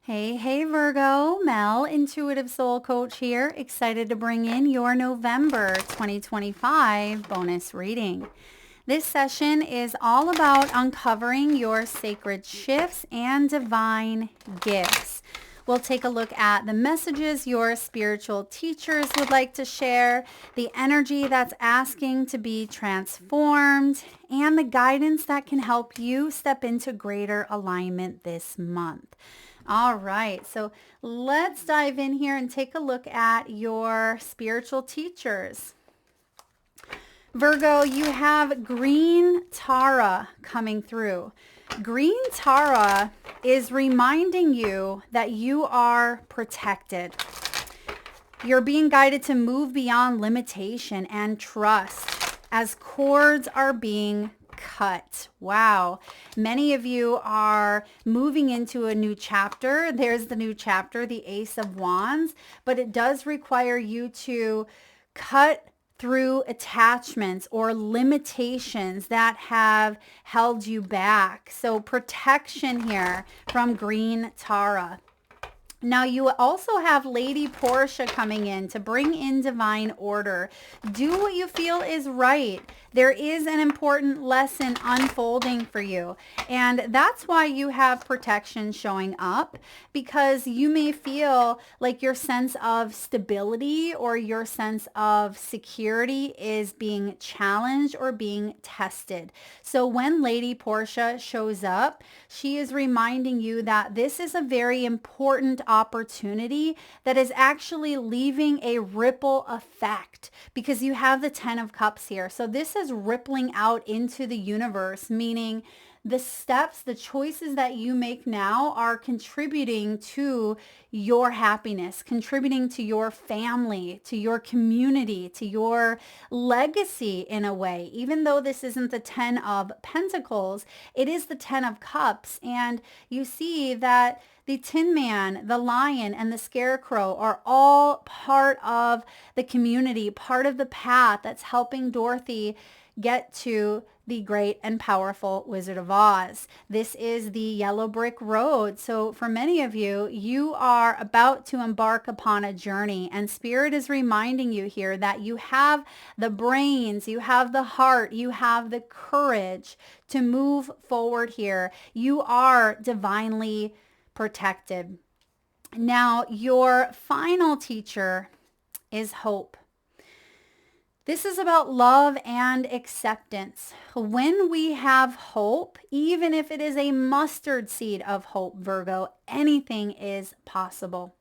Hey, Virgo, Mel, Intuitive Soul Coach here. Excited to bring in your November 2025 bonus reading. This session is all about uncovering your sacred shifts and divine gifts. We'll take a look at the messages your spiritual teachers would like to share, the energy that's asking to be transformed, and the guidance that can help you step into greater alignment this month. All right, so let's dive in here and take a look at your spiritual teachers. Virgo, you have green Tara coming through. Green Tara is reminding you that you are protected. You're being guided to move beyond limitation and trust as cords are being cut. Wow. Many of you are moving into a new chapter. There's the new chapter, the Ace of Wands, but it does require you to cut through attachments or limitations that have held you back. So protection here from Green Tara. Now you also have Lady Portia coming in to bring in divine order. Do what you feel is right. There is an important lesson unfolding for you. And that's why you have protection showing up, because you may feel like your sense of stability or your sense of security is being challenged or being tested. So when Lady Portia shows up, she is reminding you that this is a very important opportunity that is actually leaving a ripple effect, because you have the 10 of Cups here. So this is rippling out into the universe, meaning the steps, the choices that you make now are contributing to your happiness, contributing to your family, to your community, to your legacy in a way. Even though this isn't the 10 of Pentacles, it is the 10 of Cups. And you see that the Tin Man, the Lion, and the Scarecrow are all part of the community, part of the path that's helping Dorothy get to the great and powerful Wizard of Oz. This is the yellow brick road. So for many of you, you are about to embark upon a journey, and Spirit is reminding you here that you have the brains, you have the heart, you have the courage to move forward here. You are divinely protected. Now, your final teacher is hope. This is about love and acceptance. When we have hope, even if it is a mustard seed of hope, Virgo, anything is possible.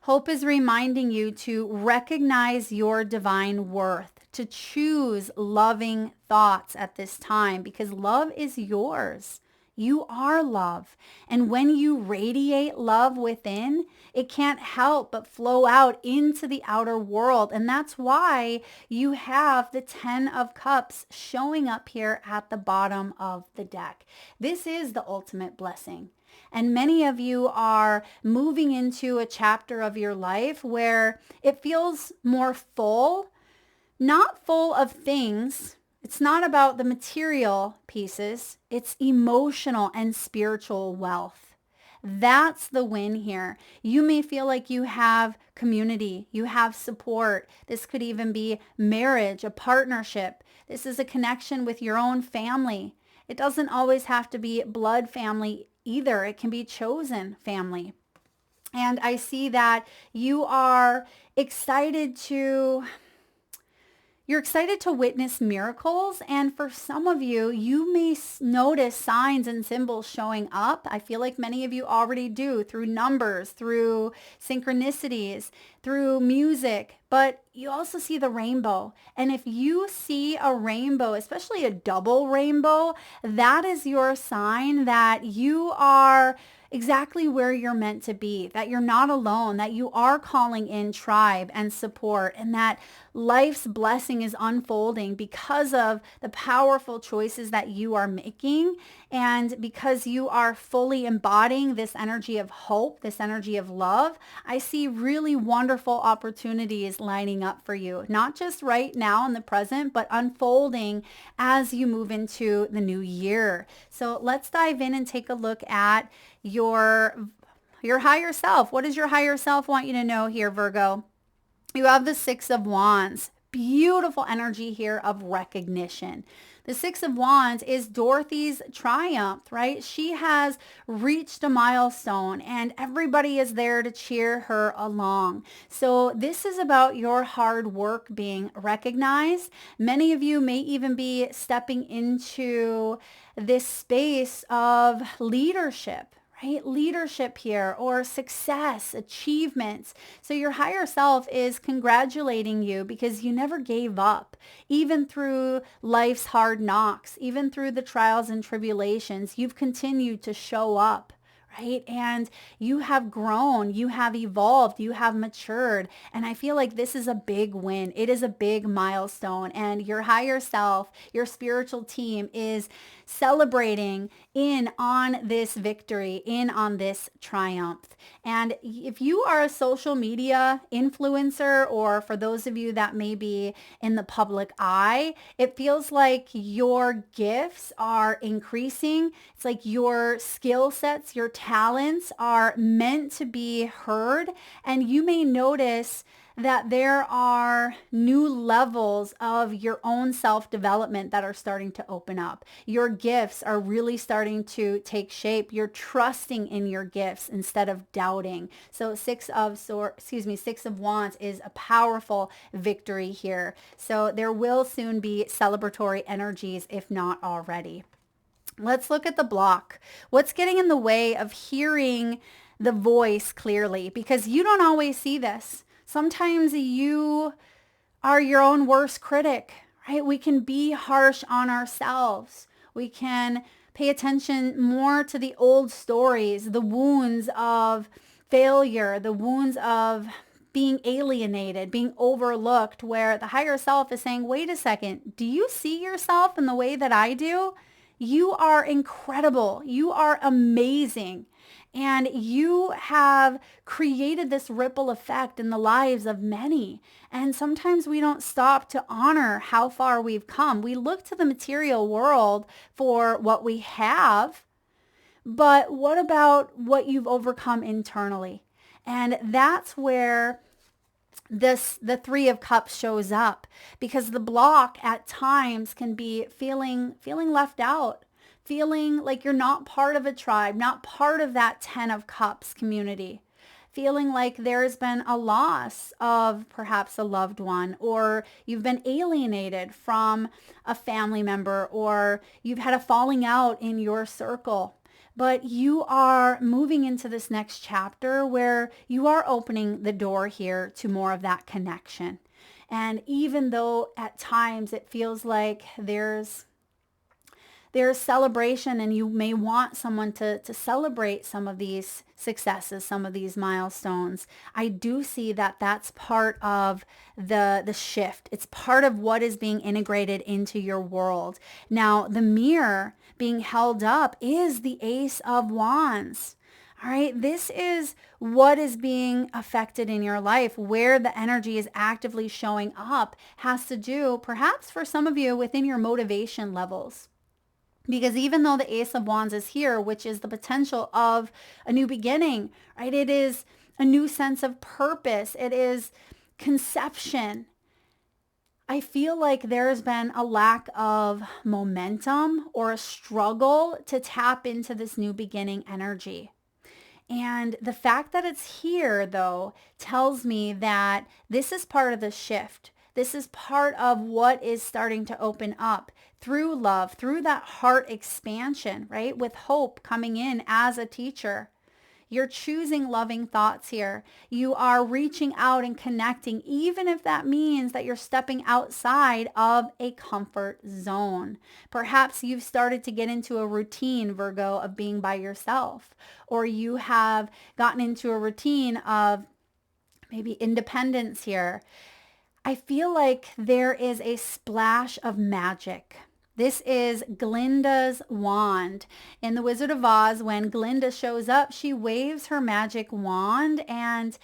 Hope is reminding you to recognize your divine worth, to choose loving thoughts at this time, because love is yours. You are love. And when you radiate love within, it can't help but flow out into the outer world. And that's why you have the 10 of Cups showing up here at the bottom of the deck. This is the ultimate blessing. And many of you are moving into a chapter of your life where it feels more full, not full of things. It's not about the material pieces. It's emotional and spiritual wealth. That's the win here. You may feel like you have community, you have support. This could even be marriage, a partnership. This is a connection with your own family. It doesn't always have to be blood family either. It can be chosen family. And I see that you are excited to You're excited to witness miracles, and for some of you, you may notice signs and symbols showing up. I feel like many of you already do, through numbers, through synchronicities, through music, but you also see the rainbow. And if you see a rainbow, especially a double rainbow, that is your sign that you are exactly where you're meant to be, that you're not alone, that you are calling in tribe and support, and that life's blessing is unfolding because of the powerful choices that you are making, and because you are fully embodying this energy of hope, this energy of love. I see really wonderful opportunities lining up for you, not just right now in the present, but unfolding as you move into the new year. So let's dive in and take a look at your Your higher self. What does your higher self want you to know here, Virgo? You have the Six of Wands. Beautiful energy here of recognition. The Six of Wands is Dorothy's triumph, right? She has reached a milestone and everybody is there to cheer her along. So this is about your hard work being recognized. Many of you may even be stepping into this space of leadership, right? Leadership here, or success, achievements. So your higher self is congratulating you because you never gave up, even through life's hard knocks, even through the trials and tribulations. You've continued to show up, right? And you have grown, you have evolved, you have matured. And I feel like this is a big win. It is a big milestone. And your higher self, your spiritual team is celebrating in on this victory, in on this triumph. And if you are a social media influencer, or for those of you that may be in the public eye, it feels like your gifts are increasing. It's like your skill sets, your talents are meant to be heard. And you may notice that there are new levels of your own self-development that are starting to open up. Your gifts are really starting to take shape. You're trusting in your gifts instead of doubting. So Six of Wands is a powerful victory here. So there will soon be celebratory energies, if not already. Let's look at the block. What's getting in the way of hearing the voice clearly? Because you don't always see this. Sometimes you are your own worst critic, right? We can be harsh on ourselves. We can pay attention more to the old stories, the wounds of failure, the wounds of being alienated, being overlooked, where the higher self is saying, wait a second, do you see yourself in the way that I do? You are incredible. You are amazing. And you have created this ripple effect in the lives of many. And sometimes we don't stop to honor how far we've come. We look to the material world for what we have, but what about what you've overcome internally? And that's where the Three of Cups shows up, because the block at times can be feeling left out, feeling like you're not part of a tribe, not part of that 10 of Cups community, feeling like there's been a loss of perhaps a loved one, or you've been alienated from a family member, or you've had a falling out in your circle. But you are moving into this next chapter where you are opening the door here to more of that connection. And even though at times it feels like there's celebration, and you may want someone to celebrate some of these successes, some of these milestones, I do see that that's part of the shift. It's part of what is being integrated into your world. Now, the mirror being held up is the Ace of Wands. All right, this is what is being affected in your life, where the energy is actively showing up, has to do perhaps for some of you within your motivation levels. Because even though the Ace of Wands is here, which is the potential of a new beginning, right? It is a new sense of purpose. It is conception. I feel like there's been a lack of momentum or a struggle to tap into this new beginning energy. And the fact that it's here, though, tells me that this is part of the shift. This is part of what is starting to open up through love, through that heart expansion, right? With hope coming in as a teacher. You're choosing loving thoughts here. You are reaching out and connecting, even if that means that you're stepping outside of a comfort zone. Perhaps you've started to get into a routine, Virgo, of being by yourself, or you have gotten into a routine of maybe independence here. I feel like there is a splash of magic. This is Glinda's wand. In The Wizard of Oz, when Glinda shows up, she waves her magic wand, and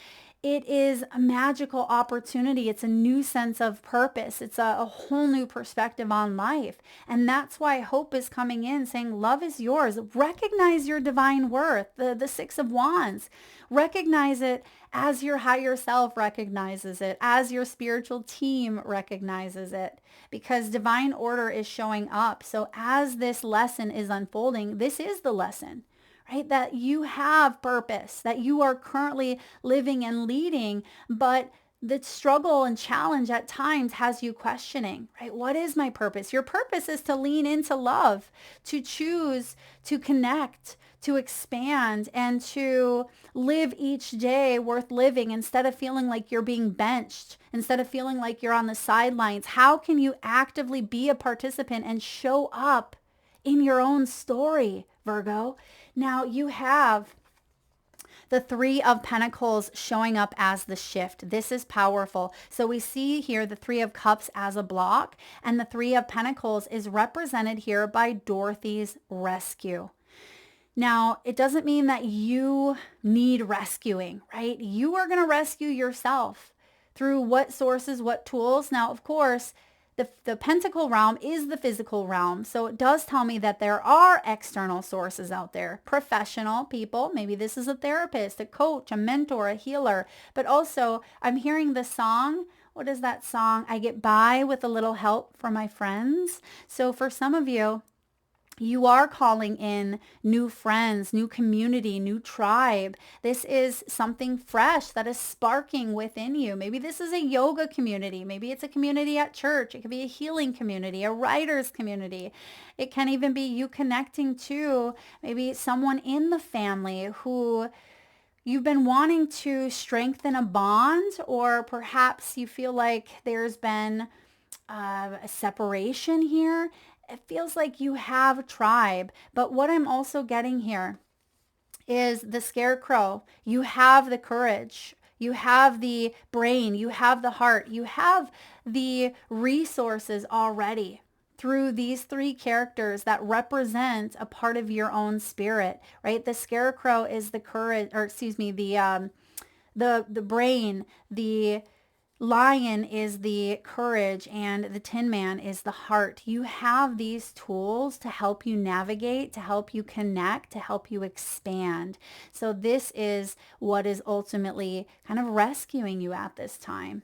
it is a magical opportunity. It's a new sense of purpose. It's a whole new perspective on life. And that's why hope is coming in saying, love is yours. Recognize your divine worth, the Six of Wands. Recognize it as your higher self recognizes it, as your spiritual team recognizes it, because divine order is showing up. So as this lesson is unfolding, this is the lesson, right? That you have purpose, that you are currently living and leading, but the struggle and challenge at times has you questioning, right? What is my purpose? Your purpose is to lean into love, to choose to connect, to expand, and to live each day worth living instead of feeling like you're being benched, instead of feeling like you're on the sidelines. How can you actively be a participant and show up in your own story, Virgo? Now you have the Three of Pentacles showing up as the shift. This is powerful. So we see here the Three of Cups as a block, and the Three of Pentacles is represented here by Dorothy's rescue. Now, it doesn't mean that you need rescuing, right? You are going to rescue yourself through what sources, what tools. Now, of course, the pentacle realm is the physical realm. So it does tell me that there are external sources out there, professional people. Maybe this is a therapist, a coach, a mentor, a healer. But also I'm hearing the song. What is that song? I get by with a little help from my friends. So for some of you, you are calling in new friends, new community, new tribe. This is something fresh that is sparking within you. Maybe this is a yoga community. Maybe it's a community at church. It could be a healing community, a writer's community. It can even be you connecting to maybe someone in the family who you've been wanting to strengthen a bond, or perhaps you feel like there's been a separation here. It feels like you have a tribe. But what I'm also getting here is the Scarecrow. You have the courage. You have the brain. You have the heart. You have the resources already through these three characters that represent a part of your own spirit, right? The Scarecrow is the courage, or excuse me, the brain. The Lion is the courage, and the Tin Man is the heart. You have these tools to help you navigate, to help you connect, to help you expand. So this is what is ultimately kind of rescuing you at this time.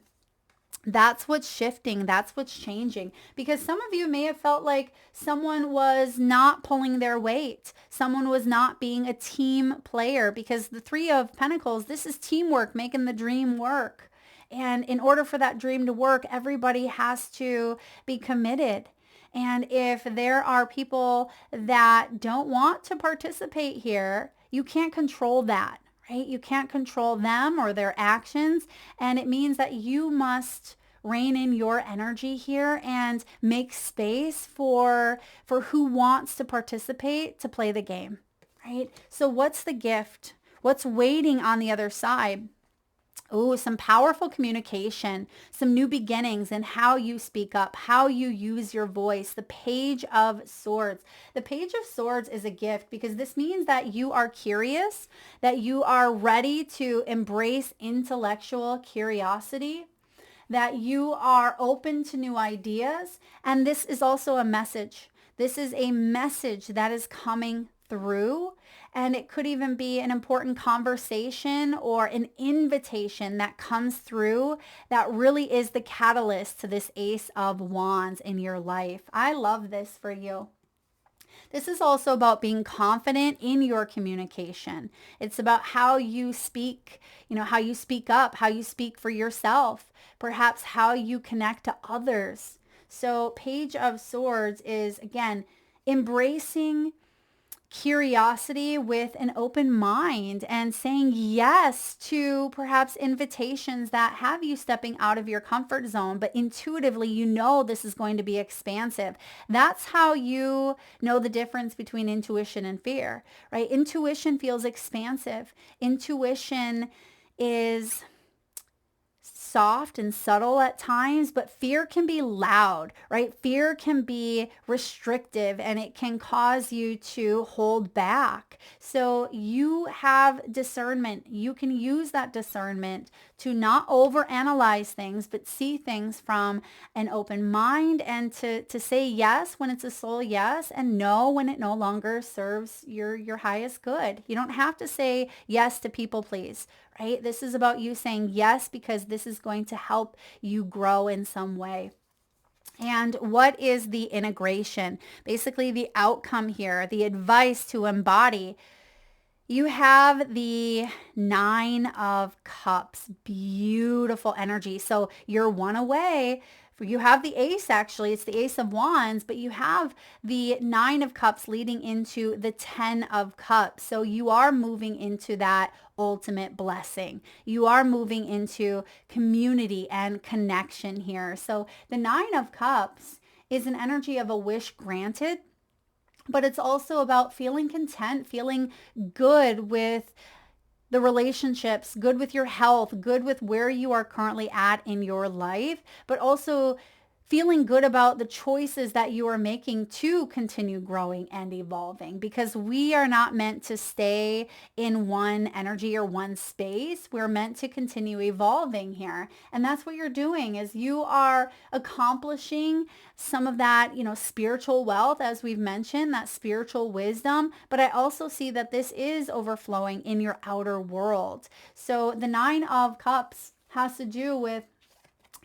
That's what's shifting. That's what's changing. Because some of you may have felt like someone was not pulling their weight. Someone was not being a team player, because the Three of Pentacles, this is teamwork, making the dream work. And in order for that dream to work, everybody has to be committed. And if there are people that don't want to participate here, you can't control that, right? You can't control them or their actions. And it means that you must rein in your energy here and make space for who wants to participate to play the game, right? So what's the gift? What's waiting on the other side? Oh, some powerful communication, some new beginnings in how you speak up, how you use your voice. The Page of Swords. The Page of Swords is a gift, because this means that you are curious, that you are ready to embrace intellectual curiosity, that you are open to new ideas. And this is also a message. This is a message that is coming through. And it could even be an important conversation or an invitation that comes through that really is the catalyst to this Ace of Wands in your life. I love this for you. This is also about being confident in your communication. It's about how you speak, how you speak up, how you speak for yourself, perhaps how you connect to others. So Page of Swords is, again, embracing curiosity with an open mind and saying yes to perhaps invitations that have you stepping out of your comfort zone, but intuitively you know this is going to be expansive. That's how you know the difference between intuition and fear, right? Intuition feels expansive. Intuition is soft and subtle at times, but fear can be loud, right? Fear can be restrictive and it can cause you to hold back. So you have discernment. You can use that discernment to not overanalyze things, but see things from an open mind and to say yes when it's a soul yes and no when it no longer serves your highest good. You don't have to say yes to people please, right? This is about you saying yes because this is going to help you grow in some way. And what is the integration? Basically the outcome here, the advice to embody. You have the 9 of Cups, beautiful energy. So you're one away. You have the Ace, actually, it's the Ace of Wands, but you have the 9 of Cups leading into the 10 of Cups. So you are moving into that ultimate blessing. You are moving into community and connection here. So the 9 of Cups is an energy of a wish granted, but it's also about feeling content, feeling good with the relationships, good with your health, good with where you are currently at in your life, but also feeling good about the choices that you are making to continue growing and evolving, because we are not meant to stay in one energy or one space. We're meant to continue evolving here. And that's what you're doing, is you are accomplishing some of that, spiritual wealth, as we've mentioned, that spiritual wisdom. But I also see that this is overflowing in your outer world. So the 9 of Cups has to do with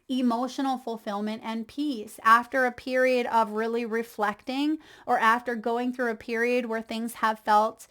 emotional fulfillment and peace after a period of really reflecting, or after going through a period where things have felt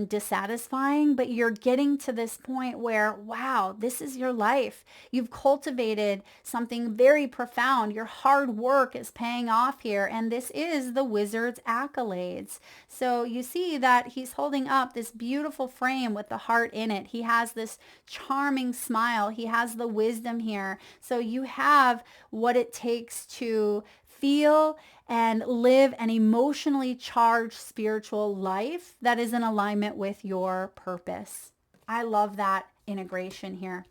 dissatisfying, but you're getting to this point where, wow, this is your life. You've cultivated something very profound. Your hard work is paying off here. And this is the wizard's accolades. So you see that he's holding up this beautiful frame with the heart in it. He has this charming smile. He has the wisdom here. So you have what it takes to feel and live an emotionally charged spiritual life that is in alignment with your purpose. I love that integration here.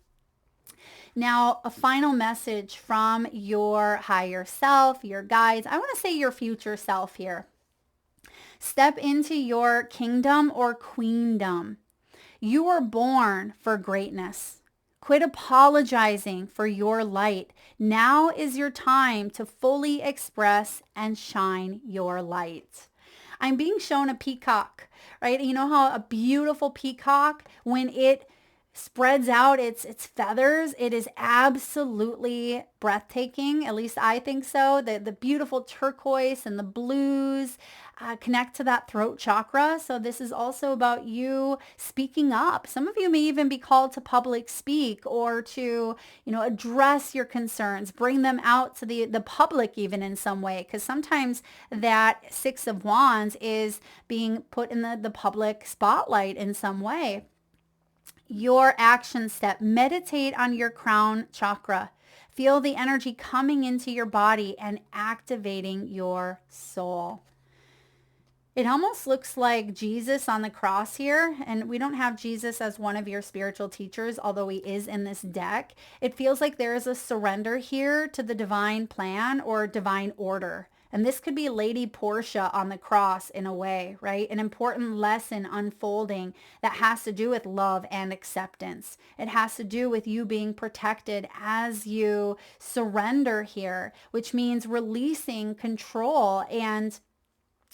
Now, a final message from your higher self, your guides. I want to say your future self here. Step into your kingdom or queendom. You were born for greatness. Quit apologizing for your light. Now is your time to fully express and shine your light. I'm being shown a peacock, right? You know how a beautiful peacock, when it spreads out its feathers, it is absolutely breathtaking. At least I think so. The beautiful turquoise and the blues connect to that throat chakra. So this is also about you speaking up. Some of you may even be called to public speak, or to, address your concerns, bring them out to the public even in some way. Because sometimes that 6 of Wands is being put in the public spotlight in some way. Your action step, meditate on your crown chakra. Feel the energy coming into your body and activating your soul. It almost looks like Jesus on the cross here, and we don't have Jesus as one of your spiritual teachers, although he is in this deck. It feels like there is a surrender here to the divine plan or divine order. And this could be Lady Portia on the cross in a way, right? An important lesson unfolding that has to do with love and acceptance. It has to do with you being protected as you surrender here, which means releasing control and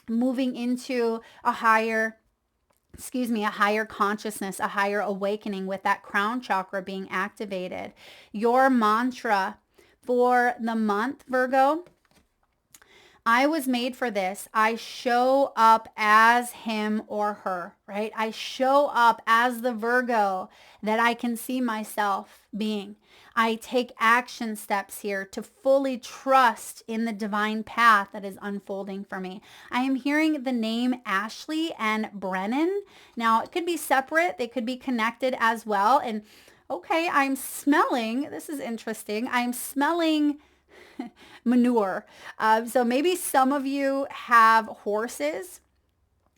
moving into a higher consciousness, a higher awakening with that crown chakra being activated. Your mantra for the month, Virgo: I was made for this. I show up as him or her, right? I show up as the Virgo that I can see myself being. I take action steps here to fully trust in the divine path that is unfolding for me. I am hearing the name Ashley and Brennan. Now, it could be separate. They could be connected as well. And okay, I'm smelling, this is interesting. I'm smelling manure. So maybe some of you have horses,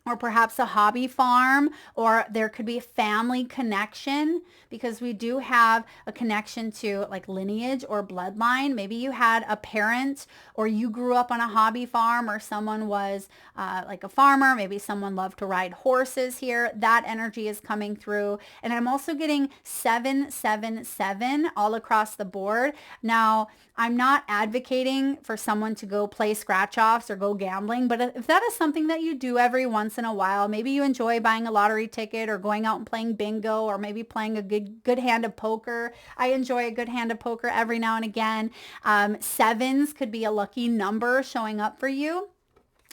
or perhaps a hobby farm, or there could be a family connection, because we do have a connection to like lineage or bloodline. Maybe you had a parent, or you grew up on a hobby farm, or someone was like a farmer. Maybe someone loved to ride horses here. That energy is coming through. And I'm also getting 777 all across the board. Now, I'm not advocating for someone to go play scratch offs or go gambling, but if that is something that you do every once in a while, maybe you enjoy buying a lottery ticket or going out and playing bingo, or maybe playing a good hand of poker. I enjoy a good hand of poker every now and again. Sevens could be a lucky number showing up for you.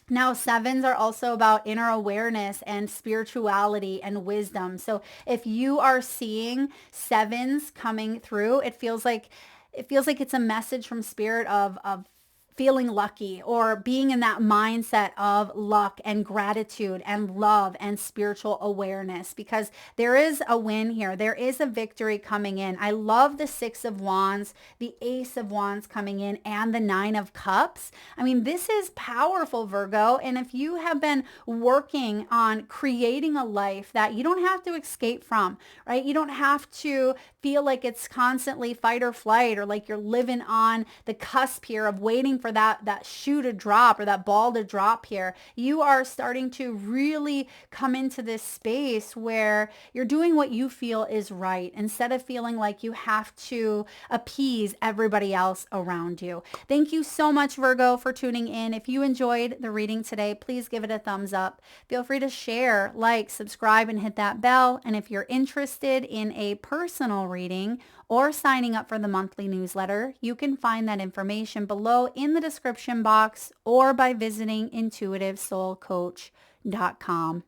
Now, sevens are also about inner awareness and spirituality and wisdom. So if you are seeing sevens coming through, it feels like it's a message from spirit of feeling lucky, or being in that mindset of luck and gratitude and love and spiritual awareness, because there is a win here. There is a victory coming in. I love the 6 of Wands, the Ace of Wands coming in, and the 9 of Cups. I mean, this is powerful, Virgo. And if you have been working on creating a life that you don't have to escape from, right? You don't have to feel like it's constantly fight or flight, or like you're living on the cusp here of waiting for that shoe to drop, or that ball to drop here. You are starting to really come into this space where you're doing what you feel is right, instead of feeling like you have to appease everybody else around you. Thank you so much, Virgo, for tuning in. If you enjoyed the reading today, please give it a thumbs up. Feel free to share, like, subscribe, and hit that bell. And if you're interested in a personal reading or signing up for the monthly newsletter, you can find that information below in the description box, or by visiting intuitivesoulcoach.com.